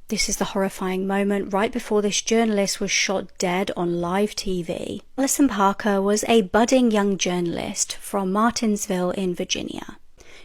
This is the horrifying moment right before this journalist was shot dead on live TV. Allison Parker was a budding young journalist from Martinsville in Virginia.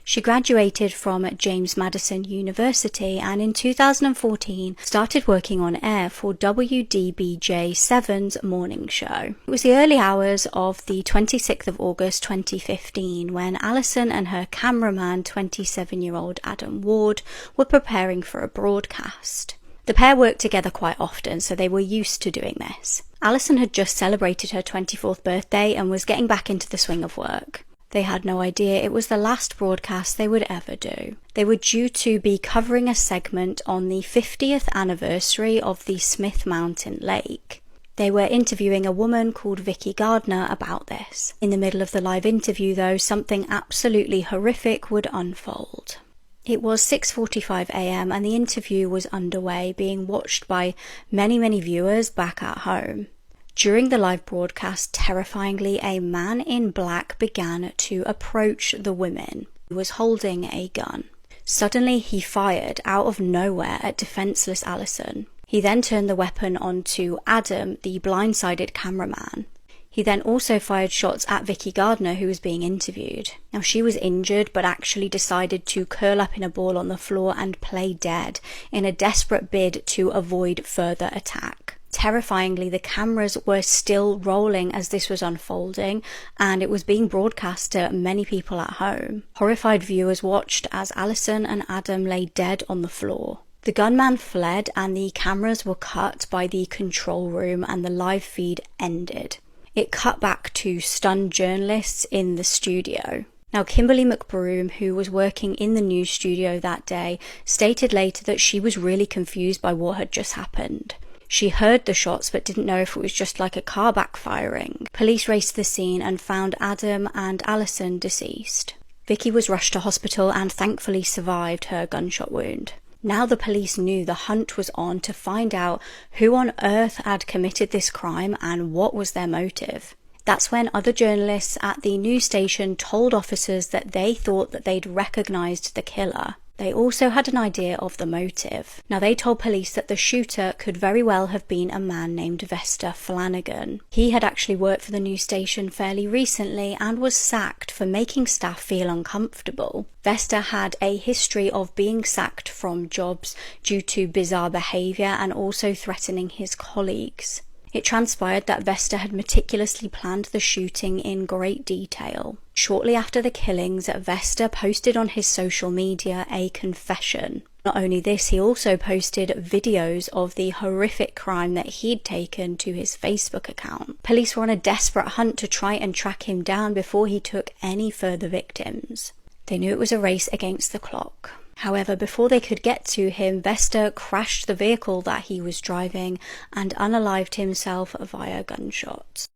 She graduated from James Madison University and in 2014 started working on air for WDBJ7's morning show. It was the early hours of the 26th of August 2015 when Allison and her cameraman, 27-year-old Adam Ward, were preparing for a broadcast. The pair worked together quite often, so they were used to doing this. Allison had just celebrated her 24th birthday and was getting back into the swing of work. They had no idea it was the last broadcast they would ever do. They were due to be covering a segment on the 50th anniversary of the Smith Mountain Lake. They were interviewing a woman called Vicki Gardner about this. In the middle of the live interview, though, something absolutely horrific would unfold. It was 6:45 a.m. and the interview was underway, being watched by many viewers back at home. During the live broadcast, terrifyingly, a man in black began to approach the women. He was holding a gun. Suddenly, he fired out of nowhere at defenseless Allison. He then turned the weapon onto Adam, the blindsided cameraman. He then also fired shots at Vicki Gardner, who was being interviewed. Now, she was injured, but actually decided to curl up in a ball on the floor and play dead in a desperate bid to avoid further attack. Terrifyingly, the cameras were still rolling as this was unfolding, and it was being broadcast to many people at home. Horrified viewers watched as Allison and Adam lay dead on the floor. The gunman fled, and the cameras were cut by the control room, and the live feed ended. It cut back to stunned journalists in the studio. Now, Kimberly McBroom, who was working in the news studio that day, stated later that she was really confused by what had just happened. She heard the shots but didn't know if it was just like a car backfiring. Police raced to the scene and found Adam and Allison deceased. Vicki was rushed to hospital and thankfully survived her gunshot wound. Now the police knew the hunt was on to find out who on earth had committed this crime and what was their motive. That's when other journalists at the news station told officers that they thought that they'd recognized the killer. They also had an idea of the motive. Now, they told police that the shooter could very well have been a man named Vesta Flanagan. He had actually worked for the news station fairly recently and was sacked for making staff feel uncomfortable. Vesta had a history of being sacked from jobs due to bizarre behaviour and also threatening his colleagues. It transpired that Vesta had meticulously planned the shooting in great detail. Shortly after the killings, Vesta posted on his social media a confession. Not only this, he also posted videos of the horrific crime that he'd taken to his Facebook account. Police were on a desperate hunt to try and track him down before he took any further victims. They knew it was a race against the clock. However, before they could get to him, Vesta crashed the vehicle that he was driving and unalived himself via gunshots.